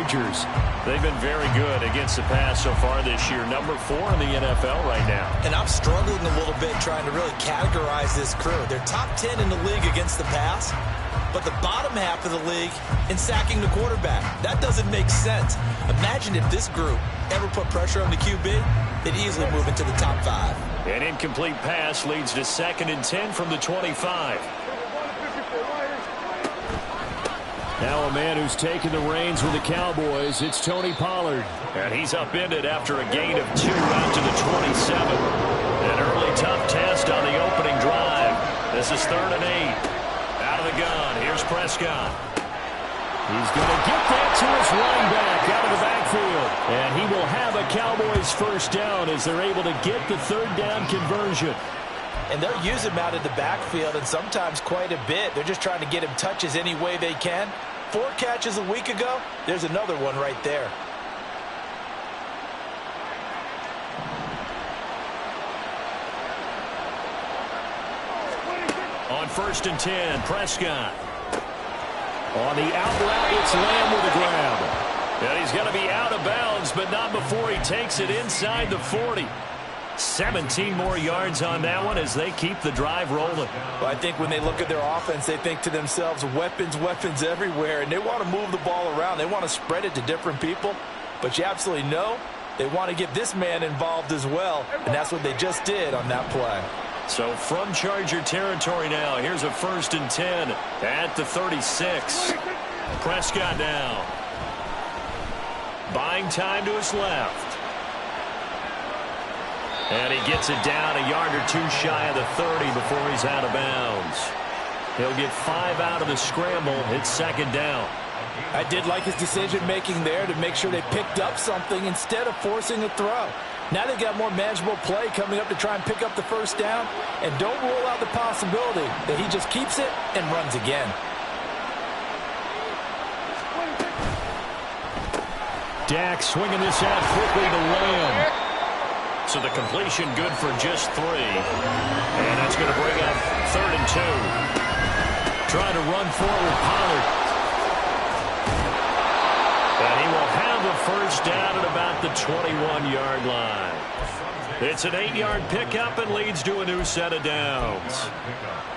Chargers. They've been very good against the pass so far this year. Number 4 in the NFL right now. And I'm struggling a little bit trying to really categorize this crew. They're top 10 in the league against the pass, but the bottom half of the league in sacking the quarterback. That doesn't make sense. Imagine if this group ever put pressure on the QB, they'd easily move into the top 5. An incomplete pass leads to 2nd and 10 from the 25. Now a man who's taken the reins with the Cowboys, it's Tony Pollard. And he's upended after a gain of 2 out to the 27. An early tough test on the opening drive. This is 3rd and 8. Out of the gun, here's Prescott. He's going to get that to his running back out of the backfield. And he will have a Cowboys first down as they're able to get the 3rd down conversion. And they'll use him out of the backfield, and sometimes quite a bit. They're just trying to get him touches any way they can. 4 catches a week ago, there's another one right there. On 1st and 10, Prescott. On the out route, it's Lamb with a grab. And he's going to be out of bounds, but not before he takes it inside the 40. 17 more yards on that one as they keep the drive rolling. Well, I think when they look at their offense, they think to themselves, weapons, weapons everywhere, and they want to move the ball around. They want to spread it to different people, but you absolutely know they want to get this man involved as well, and that's what they just did on that play. So from Charger territory now, here's a 1st and 10 at the 36. Prescott now. Buying time to his left. And he gets it down a yard or 2 shy of the 30 before he's out of bounds. He'll get 5 out of the scramble. It's 2nd down. I did like his decision-making there to make sure they picked up something instead of forcing a throw. Now they've got more manageable play coming up to try and pick up the 1st down. And don't rule out the possibility that he just keeps it and runs again. Dak swinging this out quickly to Lamb. So the completion good for just 3. And that's going to bring up 3rd and 2. Trying to run forward, Pollard. And he will have a first down at about the 21-yard line. It's an 8-yard pickup and leads to a new set of downs.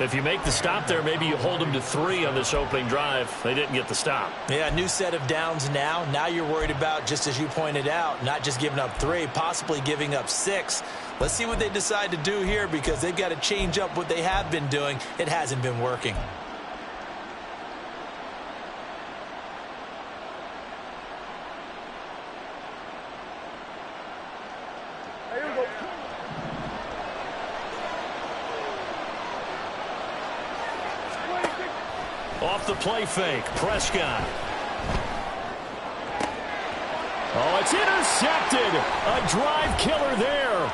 If you make the stop there, maybe you hold them to 3 on this opening drive. They didn't get the stop. Yeah, new set of downs now. Now you're worried about, just as you pointed out, not just giving up 3, possibly giving up 6. Let's see what they decide to do here because they've got to change up what they have been doing. It hasn't been working. Off the play fake, Prescott. Oh, it's intercepted. A drive killer there.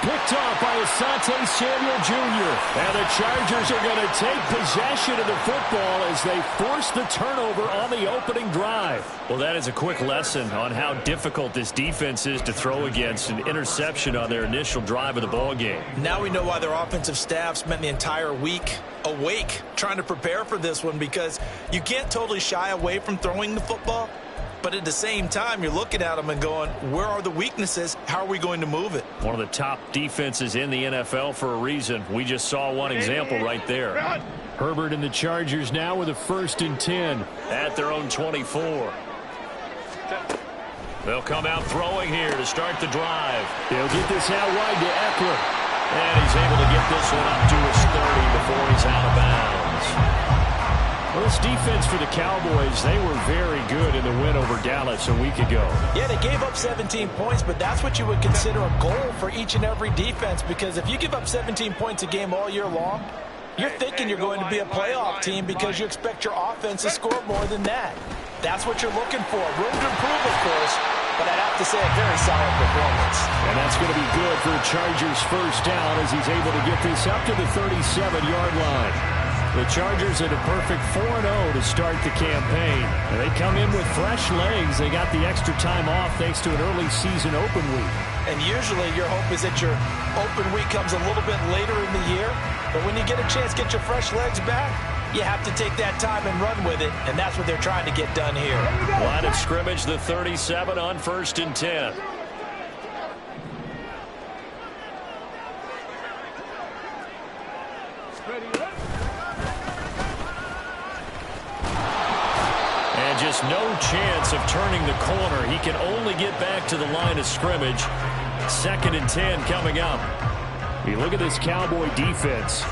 Picked off by Asante Samuel Jr. And the Chargers are going to take possession of the football as they force the turnover on the opening drive. Well, that is a quick lesson on how difficult this defense is to throw against an interception on their initial drive of the ball game. Now we know why their offensive staff spent the entire week awake trying to prepare for this one, because you can't totally shy away from throwing the football. But at the same time, you're looking at them and going, where are the weaknesses? How are we going to move it? One of the top defenses in the NFL for a reason. We just saw one example right there. Herbert and the Chargers now with a 1st and 10 at their own 24. They'll come out throwing here to start the drive. He'll get this out wide to Eckler. And he's able to get this one up to his 30 before he's out of bounds. Well, this defense for the Cowboys, they were very good in the win over Dallas a week ago. Yeah, they gave up 17 points, but that's what you would consider a goal for each and every defense, because if you give up 17 points a game all year long, you're thinking you're going to be a playoff team because you expect your offense to score more than that. That's what you're looking for. Room to improve, of course, but I'd have to say a very solid performance. And that's going to be good for the Chargers' first down as he's able to get this up to the 37-yard line. The Chargers at a perfect 4-0 to start the campaign. And they come in with fresh legs. They got the extra time off thanks to an early season open week. And usually your hope is that your open week comes a little bit later in the year. But when you get a chance to get your fresh legs back, You have to take that time and run with it, and that's what they're trying to get done here. Line of scrimmage, the 37 on 1st and 10. And just no chance of turning the corner. He can only get back to the line of scrimmage. 2nd and 10 coming up. You look at this Cowboy defense.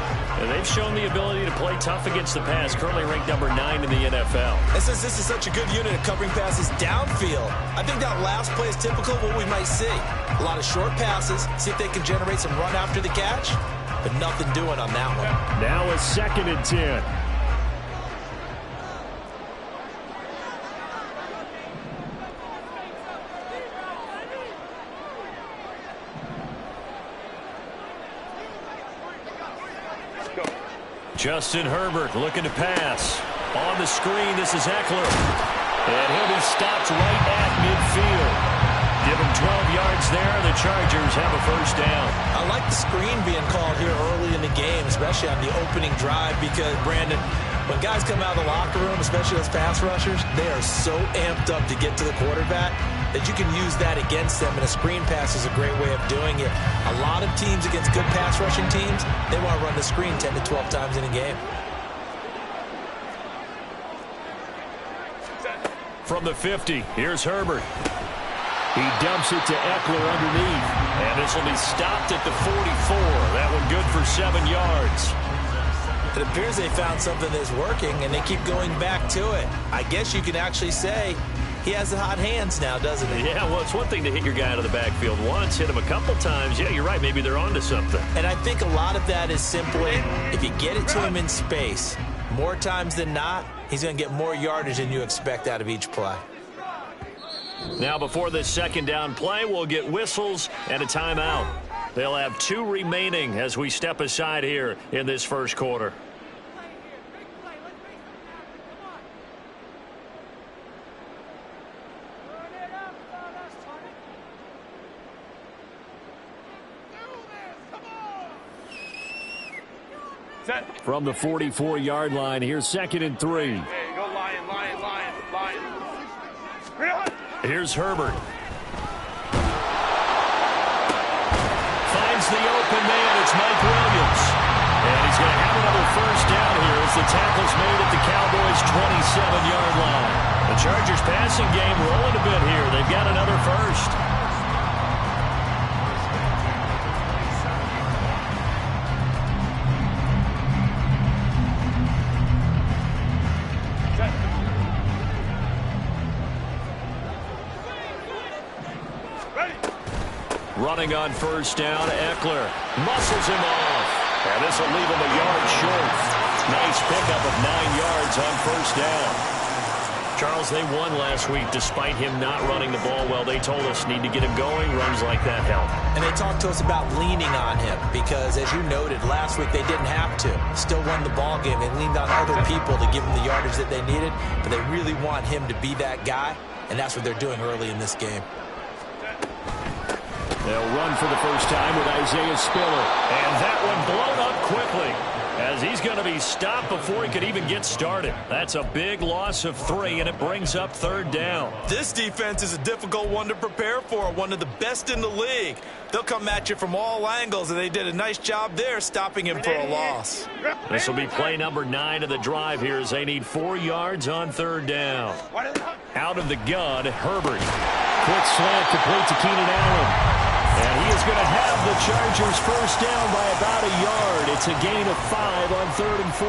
They've shown the ability to play tough against the pass, currently ranked number 9 in the NFL. And since this is such a good unit at covering passes downfield, I think that last play is typical of what we might see. A lot of short passes, see if they can generate some run after the catch, but nothing doing on that one. Now a 2nd and 10. Justin Herbert looking to pass. On the screen, this is Eckler. And he'll be stopped right at midfield. Give him 12 yards there. The Chargers have a 1st down. I like the screen being called here early in the game, especially on the opening drive, because, Brandon, when guys come out of the locker room, especially those pass rushers, they are so amped up to get to the quarterback that you can use that against them, and a screen pass is a great way of doing it. A lot of teams against good pass rushing teams, they want to run the screen 10 to 12 times in a game. From the 50, here's Herbert. He dumps it to Eckler underneath, and this will be stopped at the 44. That one good for 7 yards. It appears they found something that's working, and they keep going back to it. I guess you can actually say he has the hot hands now, doesn't he? Yeah, well, it's one thing to hit your guy out of the backfield once, hit him a couple times. Yeah, you're right. Maybe they're onto something. And I think a lot of that is simply, if you get it to him in space, more times than not, he's going to get more yardage than you expect out of each play. Now, before this 2nd down play, we'll get whistles and a timeout. They'll have 2 remaining as we step aside here in this 1st quarter. From the 44-yard line, here's 2nd and 3. Hey, go Lion. Here's Herbert. Finds the open man. It's Mike Williams. And he's going to have another 1st down here as the tackle's made at the Cowboys' 27-yard line. The Chargers passing game rolling a bit here. They've got another 1st. Running on 1st down, Eckler muscles him off. And this will leave him a yard short. Nice pickup of 9 yards on 1st down. Charles, they won last week despite him not running the ball well. They told us need to get him going. Runs like that help. And they talked to us about leaning on him because, as you noted, last week they didn't have to. Still won the ball game. They leaned on other people to give them the yardage that they needed. But they really want him to be that guy, and that's what they're doing early in this game. They'll run for the 1st time with Isaiah Spiller. And that one blown up quickly as he's going to be stopped before he could even get started. That's a big loss of 3, and it brings up 3rd down. This defense is a difficult one to prepare for, one of the best in the league. They'll come at you from all angles, and they did a nice job there stopping him for a loss. This will be play number 9 of the drive here as they need 4 yards on 3rd down. Out of the gun, Herbert. Quick slant complete to Keenan Allen. And he is going to have the Chargers 1st down by about a yard. It's a gain of 5 on 3rd and 4.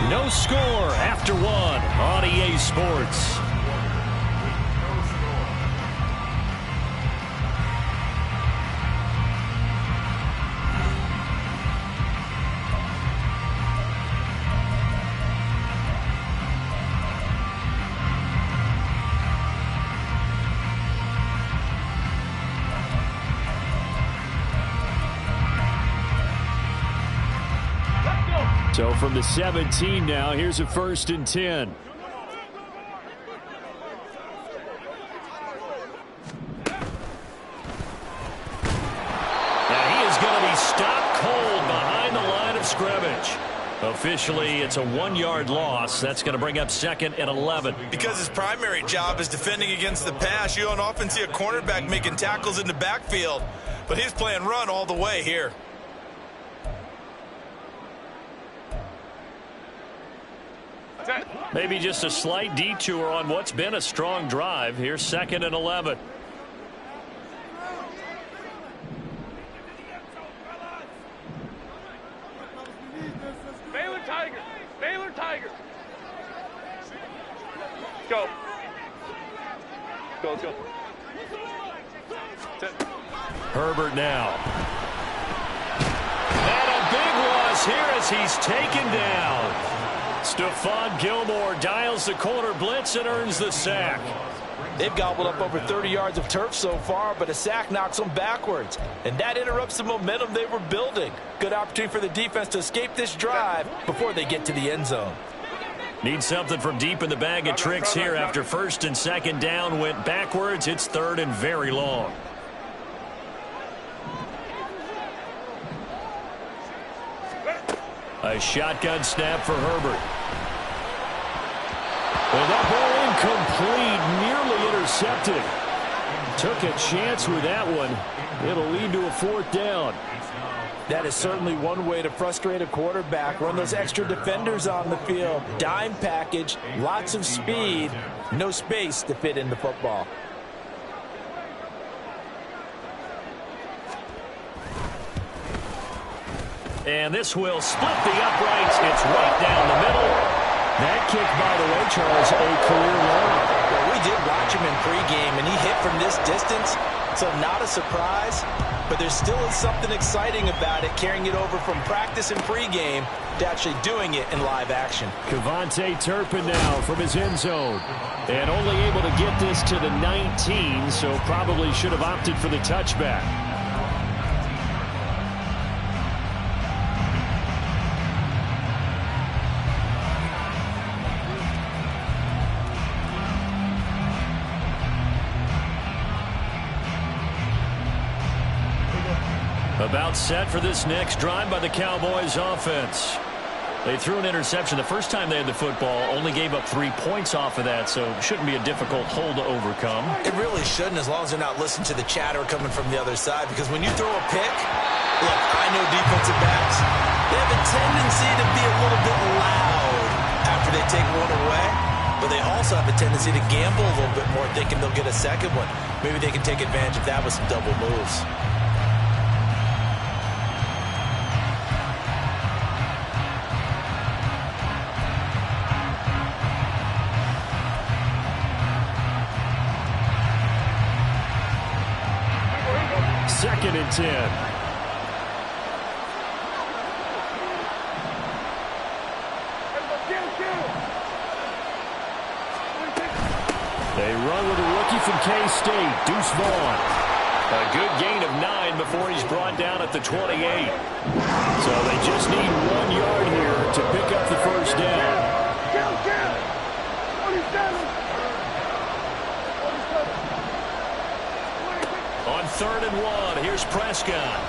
No score after 1 on EA Sports. So from the 17 now, here's a 1st and 10. scrimmage. Officially, it's a 1-yard loss. That's going to bring up 2nd and 11. Because his primary job is defending against the pass, you don't often see a cornerback making tackles in the backfield. But he's playing run all the way here. Maybe just a slight detour on what's been a strong drive. Here's 2nd and 11. Baylor Tigers. Go. Let's go. Herbert now. And a big loss here as he's taken down. Stephon Gilmore dials the corner blitz and earns the sack. They've gobbled up over 30 yards of turf so far, but a sack knocks them backwards. And that interrupts the momentum they were building. Good opportunity for the defense to escape this drive before they get to the end zone. Need something from deep in the bag of tricks here after 1st and 2nd down went backwards. It's 3rd and very long. A shotgun snap for Herbert. And that ball incomplete, nearly intercepted. Took a chance with that one. It'll lead to a 4th down. That is certainly one way to frustrate a quarterback. Run those extra defenders on the field. Dime package, lots of speed, no space to fit in the football. And this will split the uprights. It's right down the middle. That kick, by the way, Charles, a career low. Well, we did watch him in pregame, and he hit from this distance, so not a surprise. But there still is something exciting about it, carrying it over from practice and pregame to actually doing it in live action. Kevontae Turpin now from his end zone. And only able to get this to the 19, so probably should have opted for the touchback. About set for this next drive by the Cowboys offense. They threw an interception the first time they had the football, only gave up 3 points off of that, so it shouldn't be a difficult hole to overcome. It really shouldn't, as long as they're not listening to the chatter coming from the other side, because when you throw a pick, look, I know defensive backs, they have a tendency to be a little bit loud after they take one away, but they also have a tendency to gamble a little bit more, thinking they'll get a second one. Maybe they can take advantage of that with some double moves. Second and 10. They run with a rookie from K-State, Deuce Vaughn. A good gain of 9 before he's brought down at the 28. So they just need 1 yard here to pick up the first down. On 3rd and 1, here's Prescott.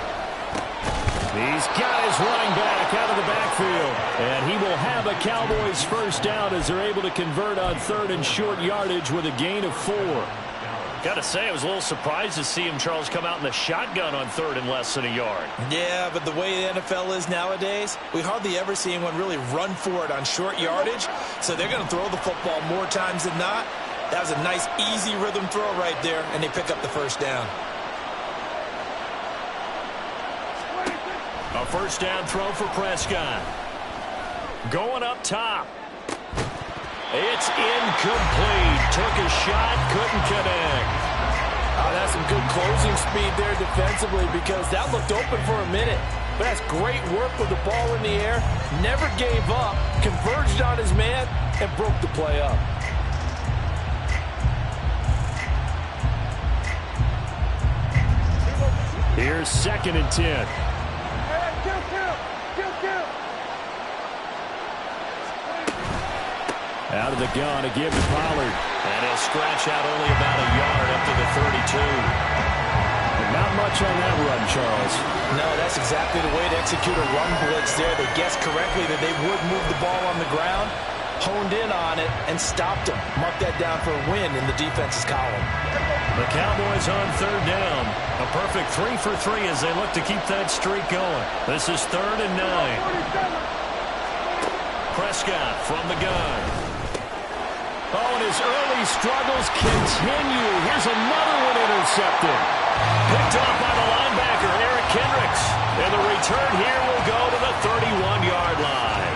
He's got his running back out of the backfield. And he will have a Cowboys first down as they're able to convert on 3rd and short yardage with a gain of 4. Got to say, I was a little surprised to see him, Charles, come out in the shotgun on 3rd and less than a yard. Yeah, but the way the NFL is nowadays, we hardly ever see anyone really run for it on short yardage. So they're going to throw the football more times than not. That was a nice, easy rhythm throw right there, and they pick up the first down. A first down throw for Prescott. Going up top. It's incomplete. Took a shot, couldn't connect. Oh, that's some good closing speed there defensively, because that looked open for a minute. But that's great work with the ball in the air. Never gave up, converged on his man, and broke the play up. Here's 2nd and 10. Out of the gun, a give to Pollard. And he'll scratch out only about a yard up to the 32. And now Not much on that run, Charles. No, that's exactly the way to execute a run blitz there. They guessed correctly that they would move the ball on the ground, honed in on it, and stopped them. Mark that down for a win in the defense's column. The Cowboys on third down. A perfect 3 for 3 as they look to keep that streak going. This is 3rd and 9. Prescott from the gun. Oh, and his early struggles continue. Here's another one intercepted. Picked off by the linebacker, Eric Kendricks. And the return here will go to the 31-yard line.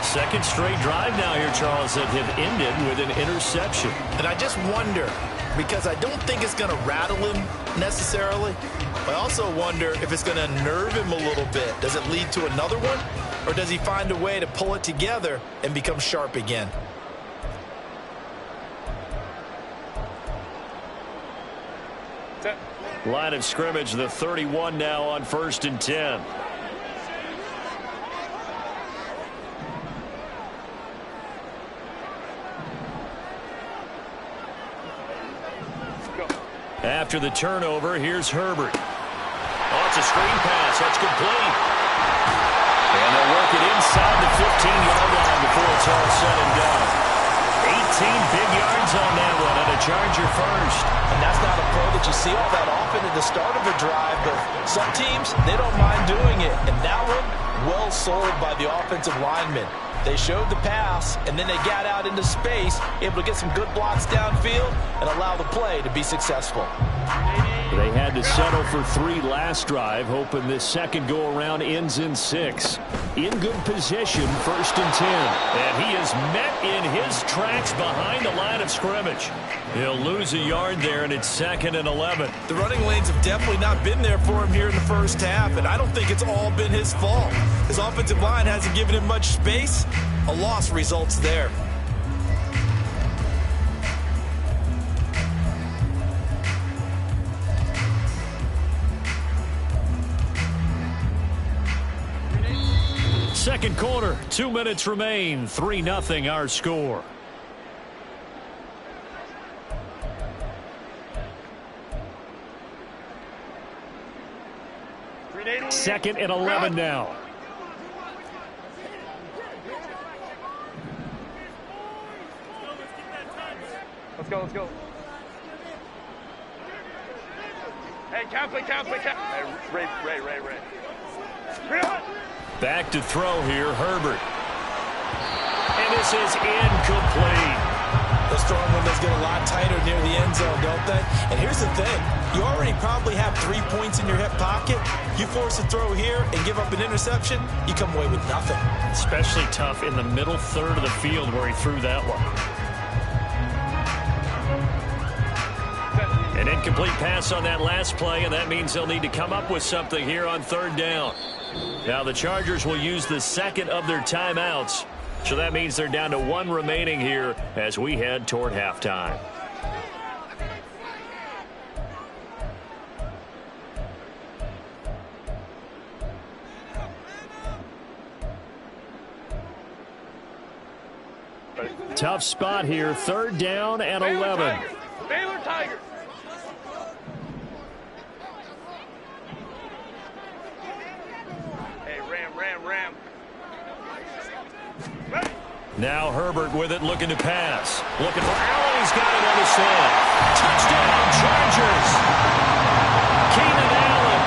Second straight drive now here, Charles, that have ended with an interception. And I just wonder, because I don't think it's going to rattle him necessarily. I also wonder if it's going to nerve him a little bit. Does it lead to another one? Or does he find a way to pull it together and become sharp again? Line of scrimmage, the 31 now on 1st and 10. After the turnover, here's Herbert. Oh, it's a screen pass. That's complete. And they'll work it inside the 15-yard line before it's all said and done. 18 big yards on that one, and a Charger first. And that's not a play that you see all that often at the start of a drive, but some teams, they don't mind doing it. And that one, well sold by the offensive lineman. They showed the pass, and then they got out into space, able to get some good blocks downfield and allow the play to be successful. They had to settle for 3 last drive, hoping this second go-around ends in 6. In good position, 1st and 10. And he is met in his tracks behind the line of scrimmage. He'll lose a yard there, and it's 2nd and 11. The running lanes have definitely not been there for him here in the first half, and I don't think it's all been his fault. His offensive line hasn't given him much space. A loss results there. Second quarter, 2 minutes remain. 3-0 our score. Second and 11 now. Let's go, let's go. Hey, count play. Hey, Ray. Back to throw here, Herbert. And this is incomplete. Those throwing windows get a lot tighter near the end zone, don't they? And here's the thing. You already probably have 3 points in your hip pocket. You force a throw here and give up an interception, you come away with nothing. Especially tough in the middle third of the field where he threw that one. An incomplete pass on that last play, and that means they'll need to come up with something here on 3rd down. Now the Chargers will use the second of their timeouts, so that means they're down to 1 remaining here as we head toward halftime. Tough spot here, 3rd down and 11. Baylor Tigers. Hey, Ram. Now Herbert with it, looking to pass. Looking for Allen, he's got it on his head. Touchdown, Chargers! Keenan Allen,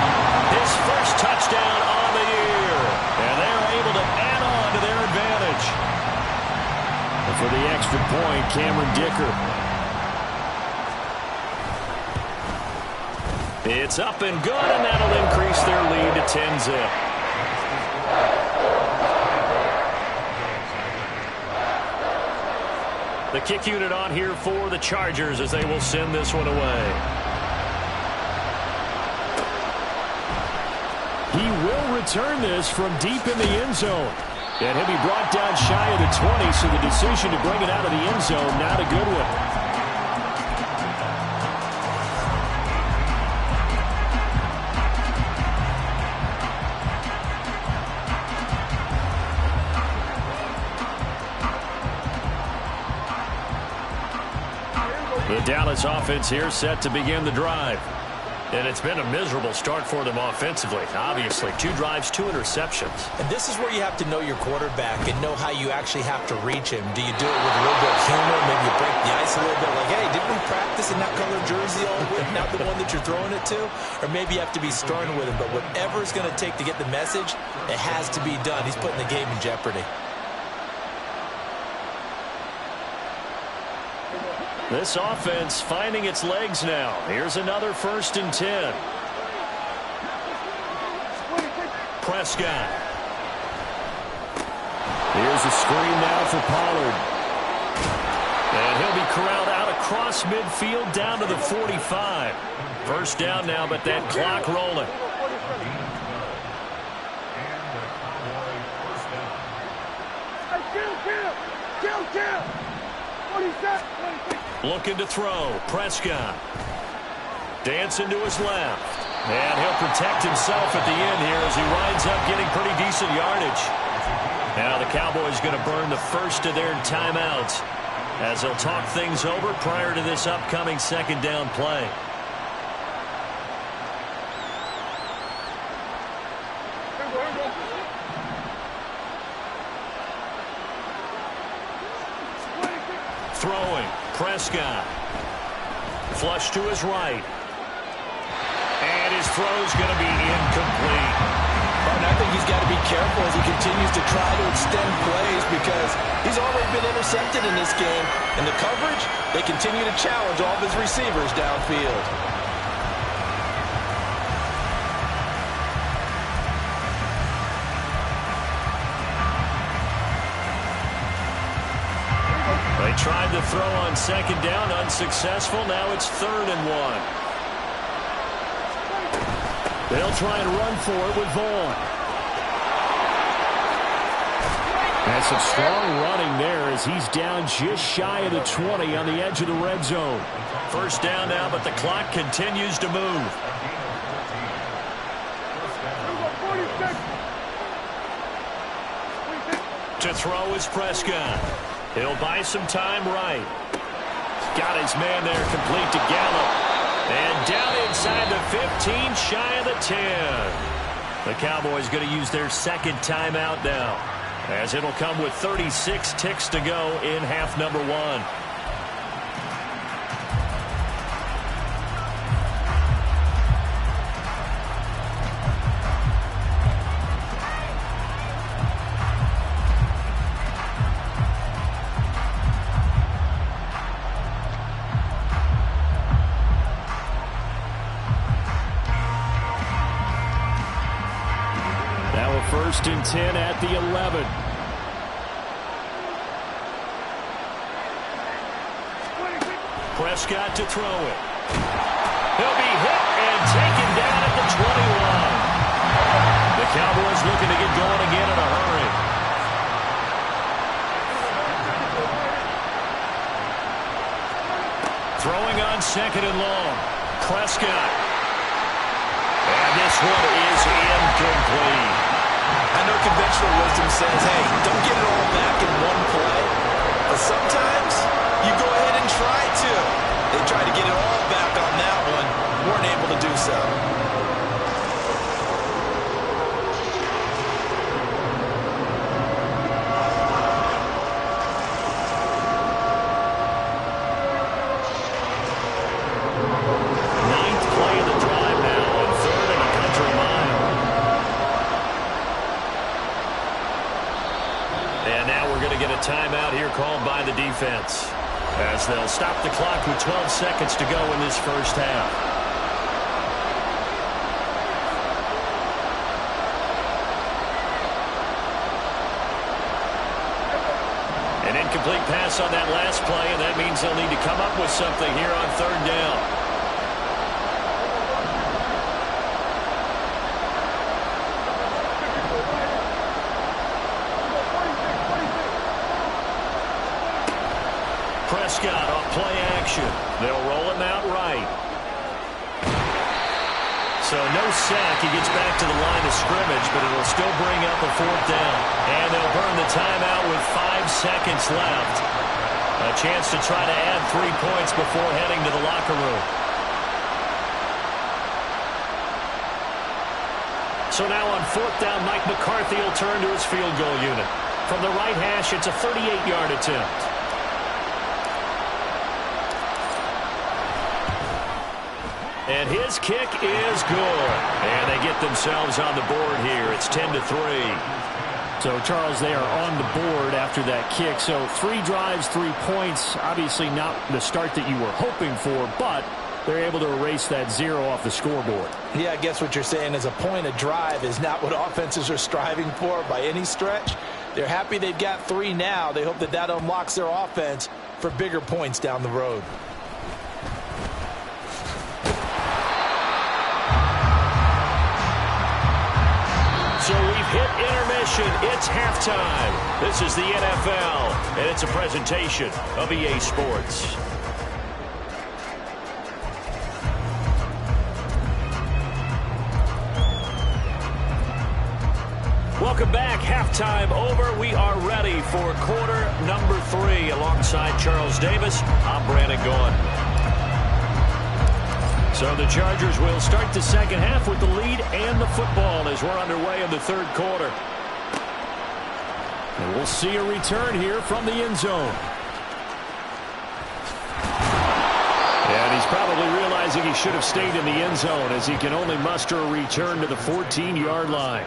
his first touchdown on the year. And they're able to add on to their advantage. And for the extra point, Cameron Dicker. It's up and good, and that'll increase their lead to 10-zip. The kick unit on here for the Chargers as they will send this one away. He will return this from deep in the end zone. And he'll be brought down shy of the 20, so the decision to bring it out of the end zone, not a good one. The Dallas offense here set to begin the drive. And it's been a miserable start for them offensively, obviously. 2 drives, 2 interceptions. And this is where you have to know your quarterback and know how you actually have to reach him. Do you do it with a little bit of humor? Maybe you break the ice a little bit, like, hey, didn't we practice in that color jersey all week, not the one that you're throwing it to? Or maybe you have to be stern with him. But whatever it's going to take to get the message, it has to be done. He's putting the game in jeopardy. This offense finding its legs now. Here's another 1st and 10. Prescott. Here's a screen now for Pollard. And he'll be corralled out across midfield down to the 45. 1st down now, but that clock rolling. Kill. What is that? Looking to throw. Prescott. Dancing to his left. And he'll protect himself at the end here as he winds up getting pretty decent yardage. Now the Cowboys going to burn the first of their timeouts as they'll talk things over prior to this upcoming 2nd down play. Throwing. Prescott. Flush to his right. And his throw's going to be incomplete. And I think he's got to be careful as he continues to try to extend plays because he's already been intercepted in this game. And the coverage, they continue to challenge all of his receivers downfield. They tried to throw on 2nd down, unsuccessful. Now it's 3rd and 1. They'll try and run for it with Vaughn. And some strong running there as he's down just shy of the 20 on the edge of the red zone. 1st down now, but the clock continues to move. To throw is Prescott. He'll buy some time right. Got his man there complete to Gallup. And down inside the 15, shy of the 10. The Cowboys going to use their 2nd timeout now, as it'll come with 36 ticks to go in half number 1. Now a 1st and 10 at the 11. Prescott to throw it. He'll be hit and taken down at the 21. The Cowboys looking to get going again in a hurry. Throwing on 2nd and long. Prescott. And this one is incomplete. I know conventional wisdom says, hey, don't get it all back in one play. But sometimes you go ahead and try to. They tried to get it all back on that one. Weren't able to do so. Timeout here called by the defense, as they'll stop the clock with 12 seconds to go in this 1st half. An incomplete pass on that last play, and that means they'll need to come up with something here on 3rd down. Prescott off play action. They'll roll him out right. So no sack. He gets back to the line of scrimmage, but it'll still bring up a 4th down. And they'll burn the timeout with 5 seconds left. A chance to try to add 3 points before heading to the locker room. So now on 4th down, Mike McCarthy will turn to his field goal unit. From the right hash, it's a 38-yard attempt. And his kick is good. And they get themselves on the board here. It's 10-3. So, Charles, they are on the board after that kick. So 3 drives, 3 points. Obviously not the start that you were hoping for, but they're able to erase that 0 off the scoreboard. Yeah, I guess what you're saying is a point a drive is not what offenses are striving for by any stretch. They're happy they've got 3 now. They hope that that unlocks their offense for bigger points down the road. So we've hit intermission. It's halftime. This is the NFL, and it's a presentation of EA Sports. Welcome back. Halftime over. We are ready for quarter number 3. Alongside Charles Davis, I'm Brandon Gaughan. So the Chargers will start the second half with the lead and the football as we're underway in the 3rd quarter. And we'll see a return here from the end zone. And he's probably realizing he should have stayed in the end zone as he can only muster a return to the 14-yard line.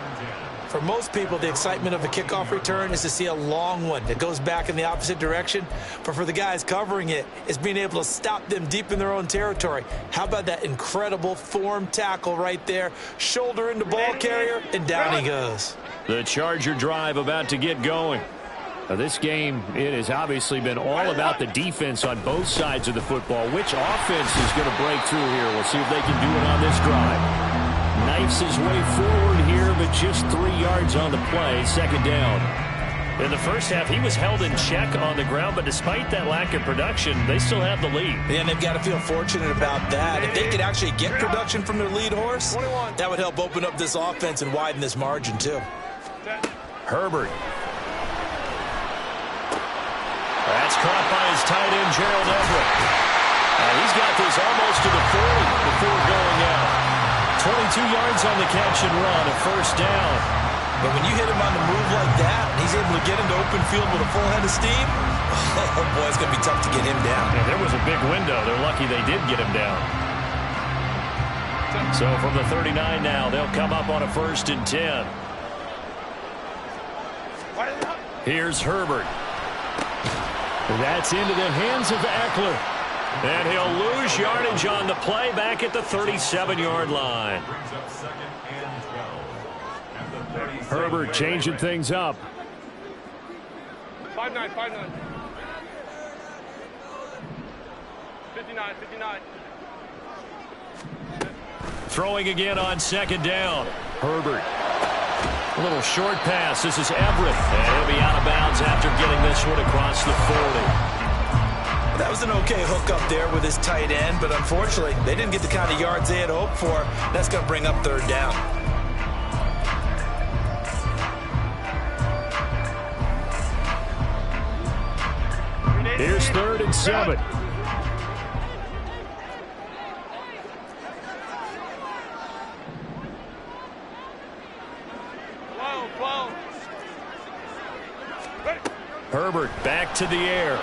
For most people, the excitement of a kickoff return is to see a long one that goes back in the opposite direction. But for the guys covering it, it's being able to stop them deep in their own territory. How about that incredible form tackle right there? Shoulder into ball carrier, and down he goes. The Charger drive about to get going. Now this game, it has obviously been all about the defense on both sides of the football. Which offense is going to break through here? We'll see if they can do it on this drive. Knifes his way forward here, but just 3 yards on the play. 2nd down. In the first half, he was held in check on the ground, but despite that lack of production, they still have the lead. And they've got to feel fortunate about that. If they could actually get production from their lead horse, that would help open up this offense and widen this margin, too. Herbert. That's caught by his tight end, Gerald Everett. He's got this almost to the 40 before going out. 22 yards on the catch and run, a 1st down. But when you hit him on the move like that, he's able to get into open field with a full head of steam, oh boy, it's going to be tough to get him down. Yeah, there was a big window. They're lucky they did get him down. So from the 39 now, they'll come up on a 1st and 10. Here's Herbert. That's into the hands of Eckler. And he'll lose yardage on the play back at the 37-yard line. Herbert changing things up. 5-9, 5-9. 59, 59. Throwing again on 2nd down. Herbert. A little short pass. This is Everett. And he'll be out of bounds after getting this one across the 40. That was an okay hook up there with his tight end, but unfortunately, they didn't get the kind of yards they had hoped for. That's going to bring up 3rd down. Here's 3rd and 7. Herbert back to the air.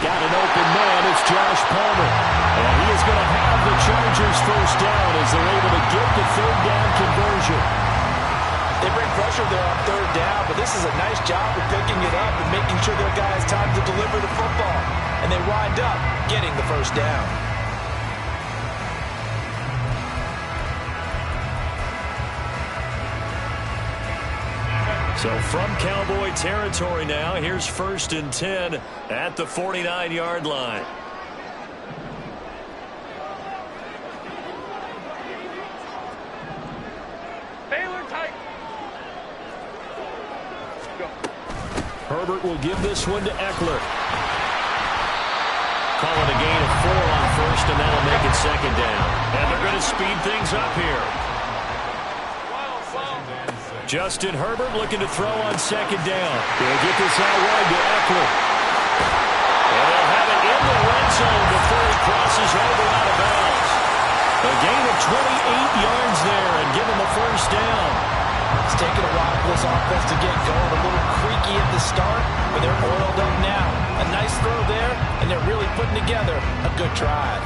Got an open man. It's Josh Palmer. And he is going to have the Chargers 1st down as they're able to get the 3rd down conversion. They bring pressure there on 3rd down, but this is a nice job of picking it up and making sure their guys time to deliver the football. And they wind up getting the 1st down. So from Cowboy territory now, here's 1st and 10 at the 49-yard line. Herbert will give this one to Eckler. Call it a gain of 4 on 1st, and that'll make it 2nd down. And they're going to speed things up here. Justin Herbert looking to throw on 2nd down. They'll get this out wide to Eckler. And they'll have it in the red zone before he crosses over out of bounds. A gain of 28 yards there and give him a first down. It's taken a while for this offense to get going. A little creaky at the start, but they're oiled up now. A nice throw there, and they're really putting together a good drive.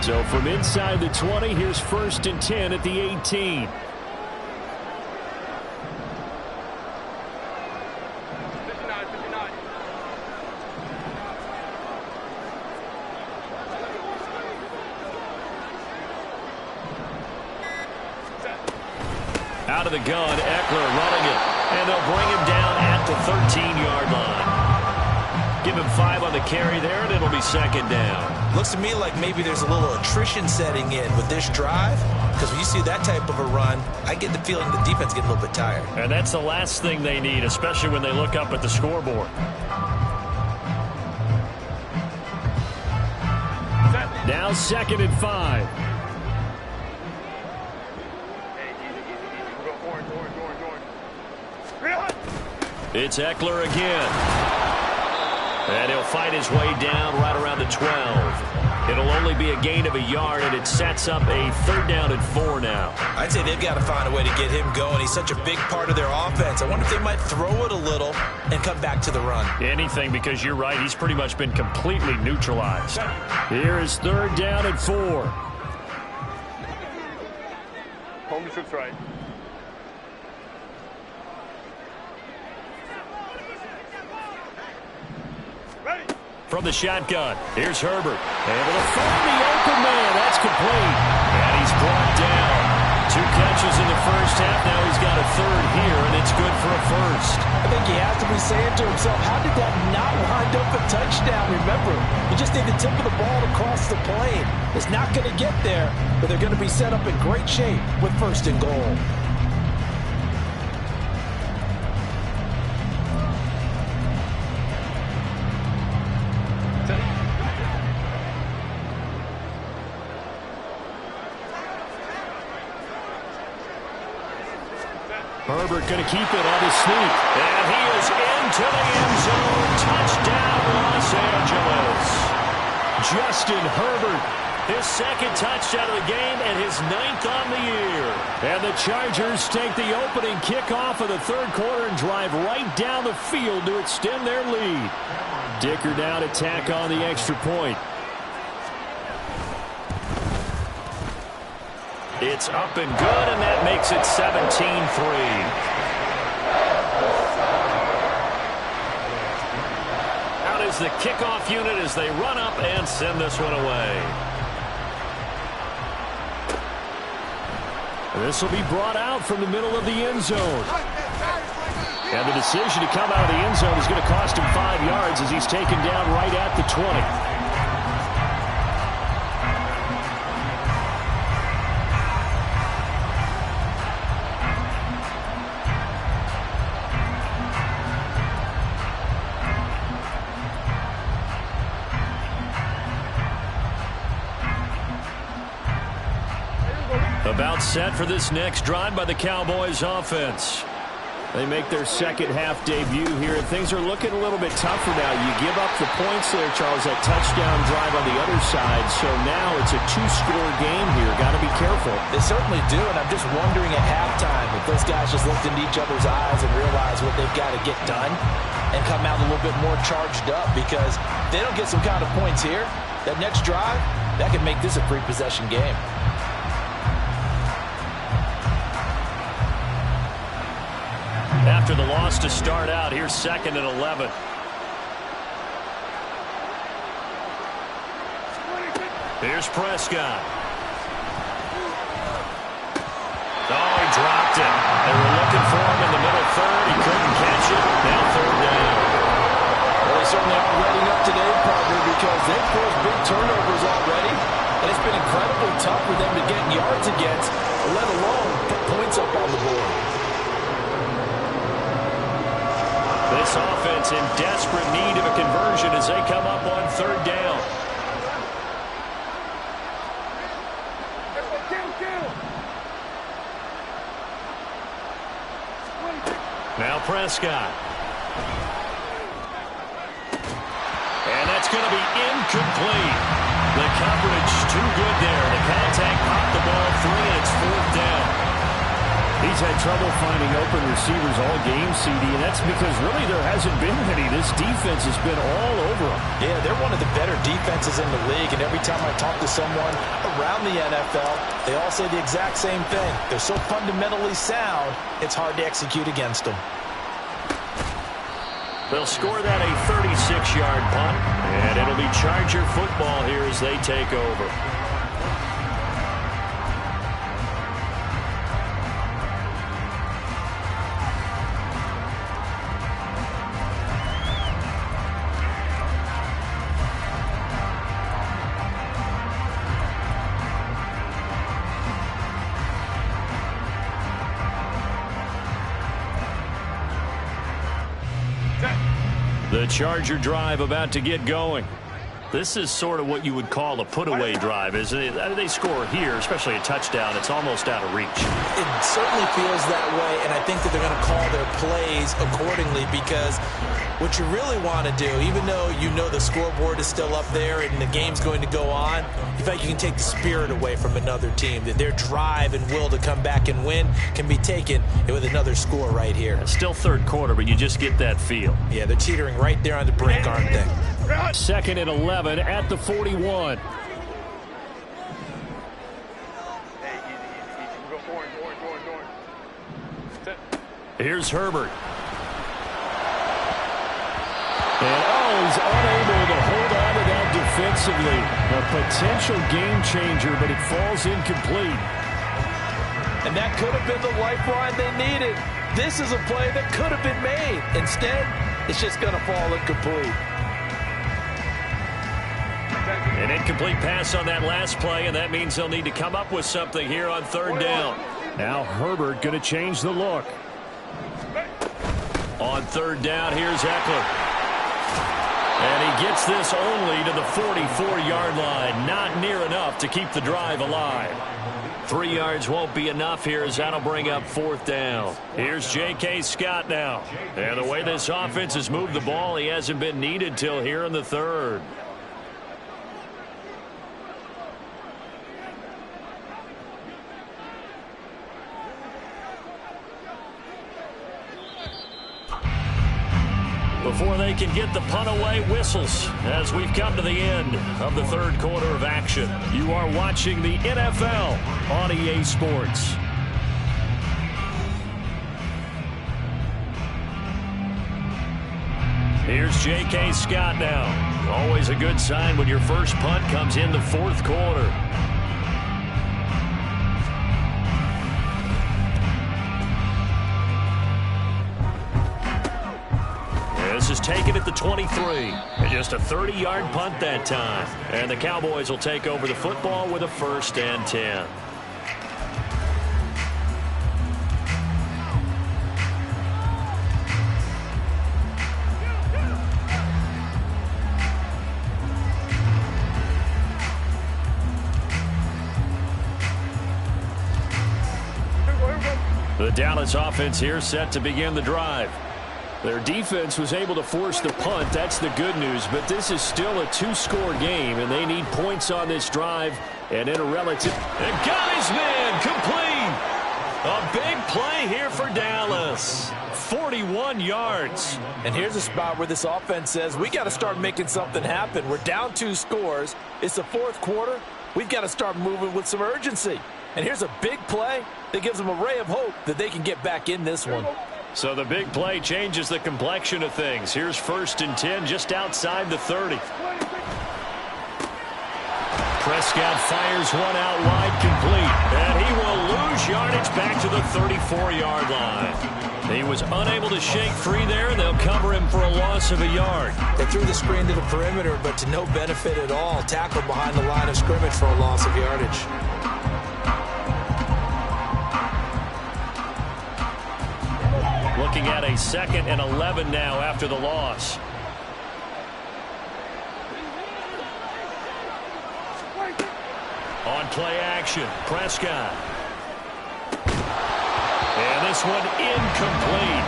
So from inside the 20, here's 1st and 10 at the 18. Out of the gun, Eckler running it. And they'll bring him down at the 13-yard line. Give him 5 on the carry there, and it'll be 2nd down. Looks to me like maybe there's a little attrition setting in with this drive, because when you see that type of a run, I get the feeling the defense getting a little bit tired. And that's the last thing they need, especially when they look up at the scoreboard. Now 2nd and 5. It's Eckler again. And he'll fight his way down right around the 12. It'll only be a gain of a yard, and it sets up a 3rd down and 4 now. I'd say they've got to find a way to get him going. He's such a big part of their offense. I wonder if they might throw it a little and come back to the run. Anything, because you're right. He's pretty much been completely neutralized. Here is 3rd down and 4. Home to trips right. From the shotgun, here's Herbert. Able to find the open man. That's complete. And he's brought down. 2 catches in the first half. Now he's got a 3rd here, and it's good for a 1st. I think he has to be saying to himself, how did that not wind up a touchdown? Remember, you just need the tip of the ball to cross the plane. It's not going to get there, but they're going to be set up in great shape with 1st and goal. Herbert going to keep it on his sneak. And he is into the end zone. Touchdown, Los Angeles. Justin Herbert, his 2nd touchdown of the game and his 9th on the year. And the Chargers take the opening kickoff of the 3rd quarter and drive right down the field to extend their lead. Dicker down to tack on the extra point. It's up and good, and that makes it 17-3. Out is the kickoff unit as they run up and send this one away. This will be brought out from the middle of the end zone. And the decision to come out of the end zone is going to cost him 5 yards as he's taken down right at the 20. About set for this next drive by the Cowboys offense. They make their 2nd half debut here, and things are looking a little bit tougher now. You give up the points there, Charles, that touchdown drive on the other side. So now it's a 2-score game here. Got to be careful. They certainly do, and I'm just wondering at halftime if those guys just looked into each other's eyes and realized what they've got to get done and come out a little bit more charged up, because if they don't get some kind of points here, that next drive, that could make this a 3-possession game. After the loss to start out, here's 2nd and 11. Here's Prescott. Oh, he dropped it. They were looking for him in the middle 3rd. He couldn't catch it. Now 3rd down. Well, they certainly aren't reading up today, partner, because they've forced big turnovers already, and it's been incredibly tough for them to get yards against, let alone put points up on the board. This offense in desperate need of a conversion as they come up on 3rd down. Now Prescott. That's going to be incomplete. The coverage too good there. The contact popped the ball free, and it's 4th down. He's had trouble finding open receivers all game, CD, and that's because really there hasn't been any. This defense has been all over them. Yeah, they're one of the better defenses in the league, and every time I talk to someone around the NFL, they all say the exact same thing. They're so fundamentally sound, it's hard to execute against them. They'll score that a 36-yard punt, and it'll be Charger football here as they take over. The Charger drive about to get going. This is sort of what you would call a put-away drive, isn't it? They score here, especially a touchdown. It's almost out of reach. It certainly feels that way, and I think that they're going to call their plays accordingly because what you really want to do, even though you know the scoreboard is still up there and the game's going to go on, you feel like you can take the spirit away from another team, that their drive and will to come back and win can be taken with another score right here. It's still 3rd quarter, but you just get that feel. Yeah, they're teetering right there on the brink, aren't they? 2nd and 11 at the 41. Hey, easy. Go forward. Here's Herbert. And he's unable to hold on to that defensively. A potential game changer, but it falls incomplete. And that could have been the lifeline they needed. This is a play that could have been made. Instead, it's just going to fall incomplete. An incomplete pass on that last play, and that means they'll need to come up with something here on 3rd down. Now Herbert going to change the look. On 3rd down, here's Eckler. And he gets this only to the 44-yard line. Not near enough to keep the drive alive. 3 yards won't be enough here as that'll bring up 4th down. Here's J.K. Scott now. And the way this offense has moved the ball, he hasn't been needed till here in the 3rd. Before they can get the punt away, whistles as we've come to the end of the 3rd quarter of action. You are watching the NFL on EA Sports. Here's J.K. Scott now. Always a good sign when your first punt comes in the 4th quarter. This is taken at the 23. And just a 30-yard punt that time. And the Cowboys will take over the football with a 1st and 10. The Dallas offense here set to begin the drive. Their defense was able to force the punt. That's the good news. But this is still a 2-score game, and they need points on this drive. And in a relative... And got his man complete. A big play here for Dallas. 41 yards. And here's a spot where this offense says, we got to start making something happen. We're down 2 scores. It's the 4th quarter. We've got to start moving with some urgency. And here's a big play that gives them a ray of hope that they can get back in this one. So the big play changes the complexion of things. Here's 1st and 10 just outside the 30. Prescott fires one out wide, complete. And he will lose yardage back to the 34-yard line. He was unable to shake free there, and they'll cover him for a loss of a yard. They threw the screen to the perimeter, but to no benefit at all. Tackled behind the line of scrimmage for a loss of yardage. Looking at a 2nd and 11 now after the loss. On play action, Prescott. And this one incomplete.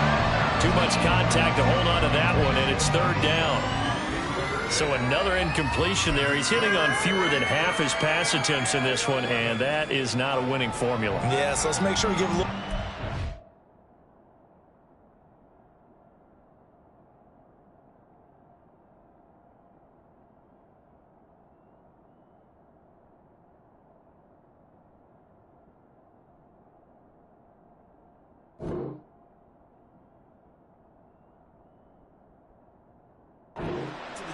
Too much contact to hold on to that one, and it's 3rd down. So another incompletion there. He's hitting on fewer than half his pass attempts in this one, and that is not a winning formula. Yeah, so let's make sure we give a little...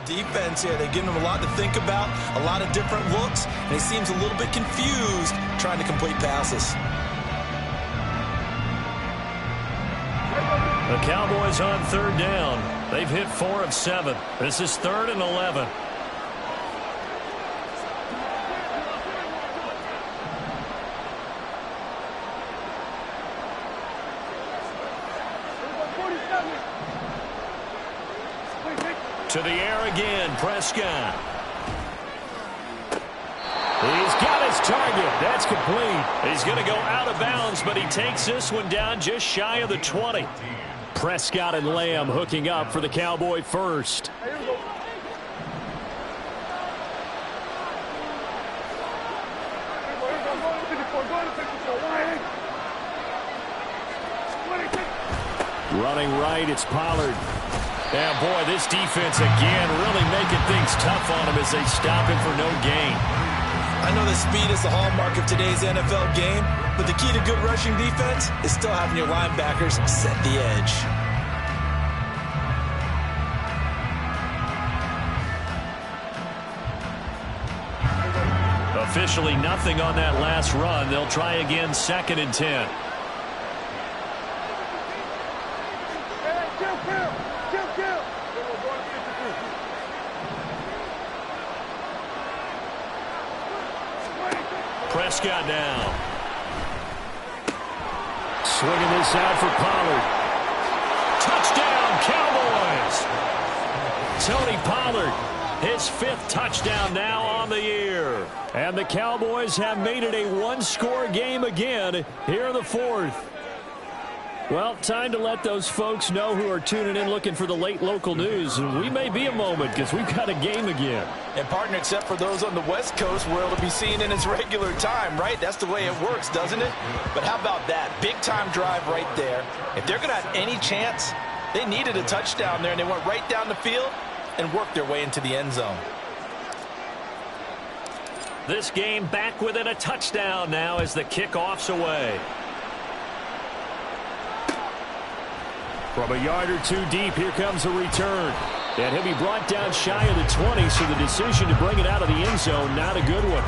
defense here. They're giving him a lot to think about, a lot of different looks, and he seems a little bit confused trying to complete passes. The Cowboys on third down. They've hit 4 of 7. This is 3rd and 11. To the air again, Prescott. He's got his target. That's complete. He's going to go out of bounds, but he takes this one down just shy of the 20. Prescott and Lamb hooking up for the Cowboy first. Running right, it's Pollard. Yeah, boy, this defense again really making things tough on him as they stop him for no gain. I know that speed is the hallmark of today's NFL game, but the key to good rushing defense is still having your linebackers set the edge. Officially nothing on that last run. They'll try again, 2nd and 10. Prescott down. Swinging this out for Pollard. Touchdown, Cowboys! Tony Pollard, his 5th touchdown now on the year. And the Cowboys have made it a one-score game again here in the 4th. Well, time to let those folks know who are tuning in looking for the late local news. And we may be a moment because we've got a game again. And, partner, except for those on the West Coast where it'll be seen in its regular time, right? That's the way it works, doesn't it? But how about that? Big-time drive right there. If they're going to have any chance, they needed a touchdown there, and they went right down the field and worked their way into the end zone. This game back within a touchdown now as the kickoff's away. From a yard or 2 deep, here comes a return. And he'll be brought down shy of the 20, so the decision to bring it out of the end zone, not a good one.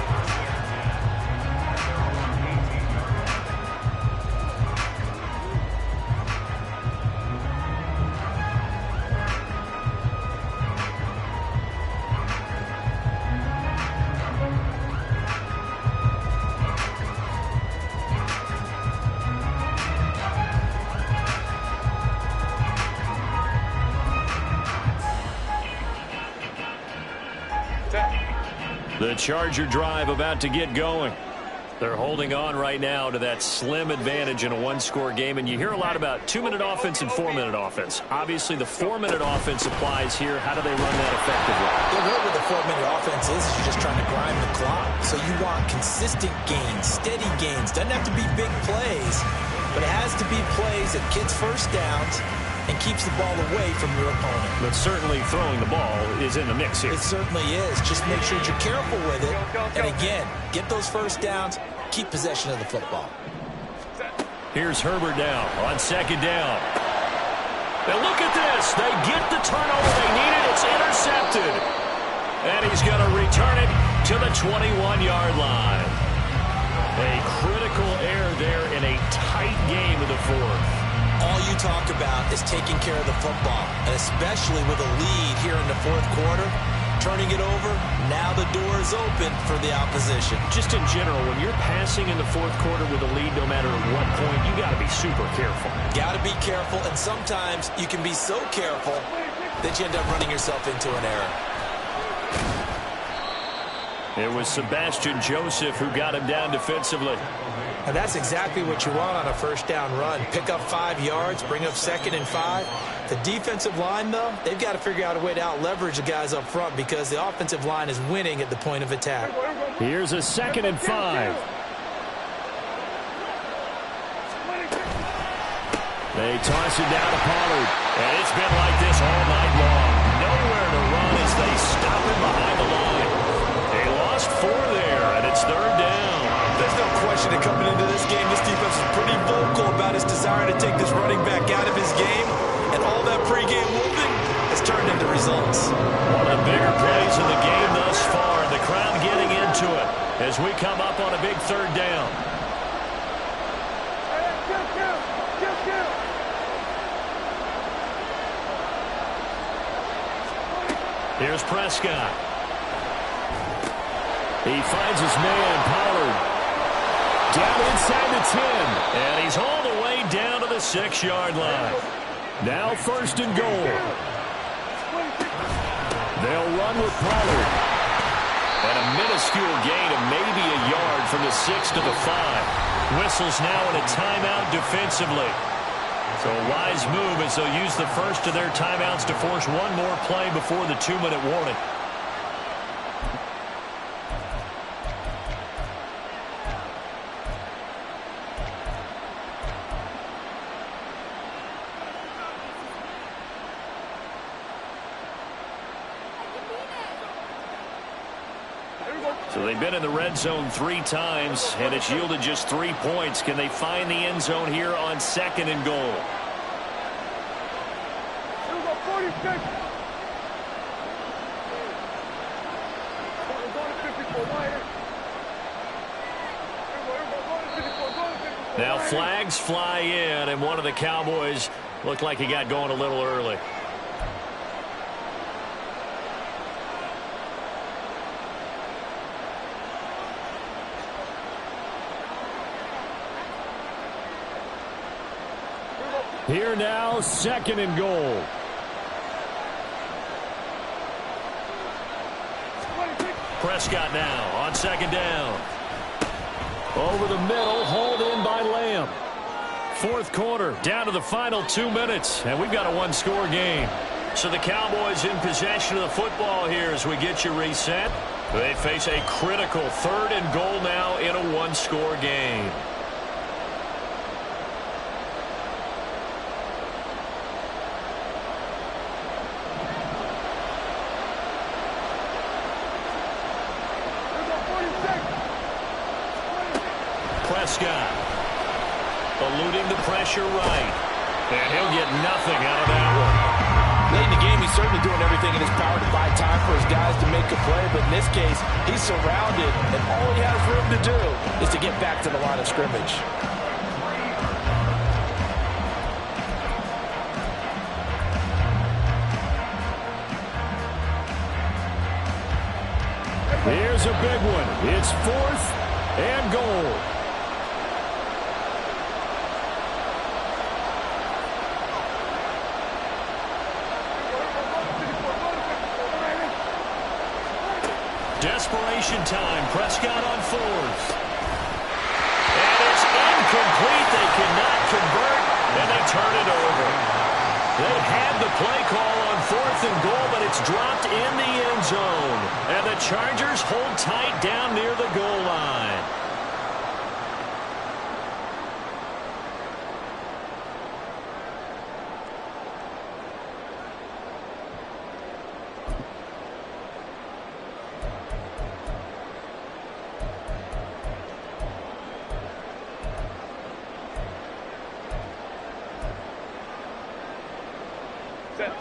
The Charger drive about to get going. They're holding on right now to that slim advantage in a one-score game, and you hear a lot about 2-minute offense and 4-minute offense. Obviously, the 4-minute offense applies here. How do they run that effectively? The way with the 4-minute offense is you're just trying to grind the clock. So you want consistent gains, steady gains. Doesn't have to be big plays, but it has to be plays that gets first downs and keeps the ball away from your opponent. But certainly throwing the ball is in the mix here. It certainly is. Just make sure you're careful with it. And again, get those first downs, keep possession of the football. Here's Herbert now on 2nd down. Now look at this. They get the turnover they needed. It's intercepted. And he's going to return it to the 21-yard line. A critical error there in a tight game of the 4th. All you talk about is taking care of the football, and especially with a lead here in the 4th quarter, turning it over, now the door is open for the opposition. Just in general, when you're passing in the 4th quarter with a lead, no matter at what point, you got to be super careful. Got to be careful, and sometimes you can be so careful that you end up running yourself into an error. It was Sebastian Joseph who got him down defensively. And that's exactly what you want on a first down run. Pick up 5 yards, bring up 2nd and 5. The defensive line, though, they've got to figure out a way to out-leverage the guys up front because the offensive line is winning at the point of attack. Here's a 2nd and 5. They toss it down to Pollard. And it's been like this all night long. Nowhere to run as they stop him behind the line. They lost 4 there, and it's 3rd down. There's no question that coming into this game, this defense is pretty vocal about its desire to take this running back out of his game. And all that pregame whooping has turned into results. One of the bigger plays in the game thus far. The crowd getting into it as we come up on a big 3rd down. Here's Prescott. He finds his man, Pollard. Down inside the 10. And he's all the way down to the 6-yard line. Now 1st and goal. They'll run with Pollard. And a minuscule gain of maybe a yard from the 6 to the 5. Whistles now in a timeout defensively. So a wise move as they'll use the first of their timeouts to force one more play before the 2-minute warning. So they've been in the red zone 3 times, and it's yielded just 3 points. Can they find the end zone here on 2nd and goal? Now flags fly in, and one of the Cowboys looked like he got going a little early. Here now, 2nd and goal. Prescott now on 2nd down. Over the middle, hauled in by Lamb. 4th quarter, down to the final 2 minutes, and we've got a 1-score game. So the Cowboys in possession of the football here as we get you reset. They face a critical 3rd and goal now in a 1-score game. Prescott eluding the pressure right. And he'll get nothing out of that one. Late in the game, he's certainly doing everything in his power to buy time for his guys to make a play. But in this case, he's surrounded, and all he has room to do is to get back to the line of scrimmage. Here's a big one. It's 4th and goal. Desperation time. Prescott on 4th. And it's incomplete. They cannot convert, and they turn it over. They had the play call on 4th and goal, but it's dropped in the end zone. And the Chargers hold tight down near the goal line.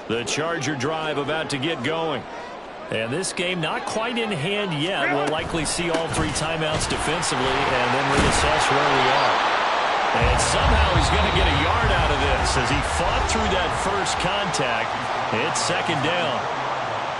The Charger drive about to get going. And this game not quite in hand yet. We'll likely see all 3 timeouts defensively and then reassess where we are. And somehow he's going to get a yard out of this as he fought through that first contact. It's 2nd down.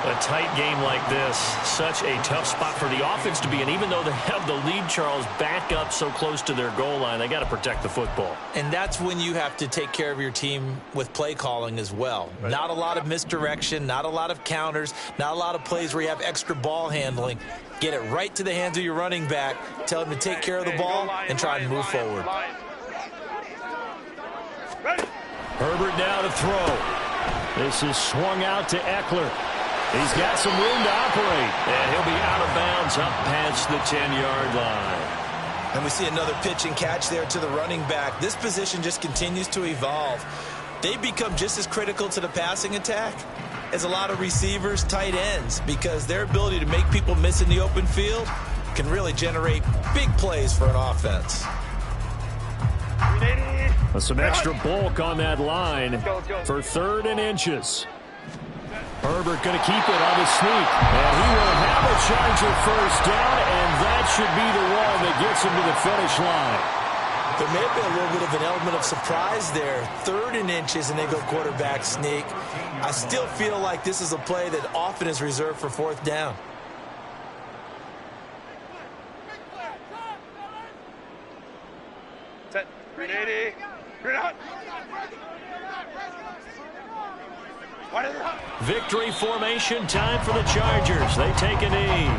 A tight game like this, such a tough spot for the offense to be in. Even though they have the lead, Charles, back up so close to their goal line, they got to protect the football. And that's when you have to take care of your team with play calling as well. Right. Not a lot of misdirection, not a lot of counters, not a lot of plays where you have extra ball handling. Get it right to the hands of your running back, tell him to take care of the ball, and try and move forward. Herbert now to throw. This is swung out to Eckler. He's got some room to operate, and he'll be out of bounds up past the 10-yard line. And we see another pitch and catch there to the running back. This position just continues to evolve. They become just as critical to the passing attack as a lot of receivers, tight ends, because their ability to make people miss in the open field can really generate big plays for an offense. Some extra bulk on that line for 3rd and inches. Herbert going to keep it on the sneak, and he will have a Charger first down, and that should be the one that gets him to the finish line. There may have been a little bit of an element of surprise there. 3rd and inches, and they go quarterback sneak. I still feel like this is a play that often is reserved for 4th down. Set. Ready. Ready. Victory formation time for the Chargers. They take a knee.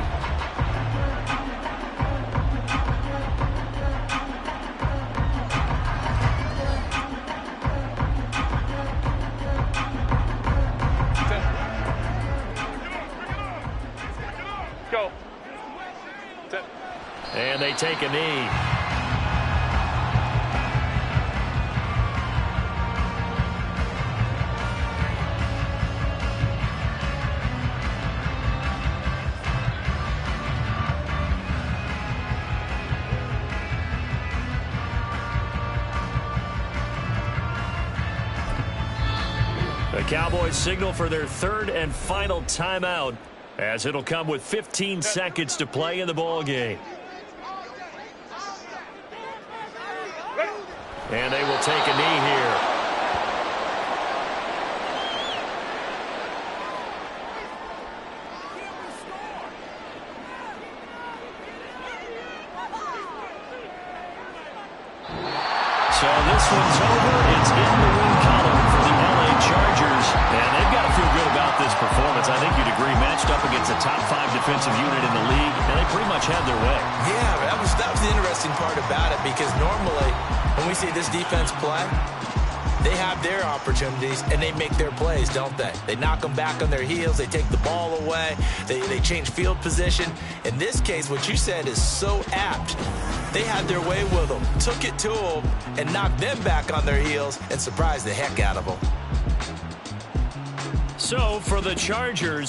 Go. And they take a knee. The Cowboys signal for their 3rd and final timeout, as it'll come with 15 seconds to play in the ball game. And they will take a knee here. So this one's over. It's in the win column for the LA Chargers. And they've got to feel good about this performance. I think you'd agree, matched up against a top 5 defensive unit in the league, and they pretty much had their way. Yeah, that was the interesting part about it, because normally when we see this defense play, they have their opportunities and they make their plays, don't they? They knock them back on their heels. They take the ball away. They change field position. In this case, what you said is so apt. They had their way with them, took it to them, and knocked them back on their heels and surprised the heck out of them. So for the Chargers,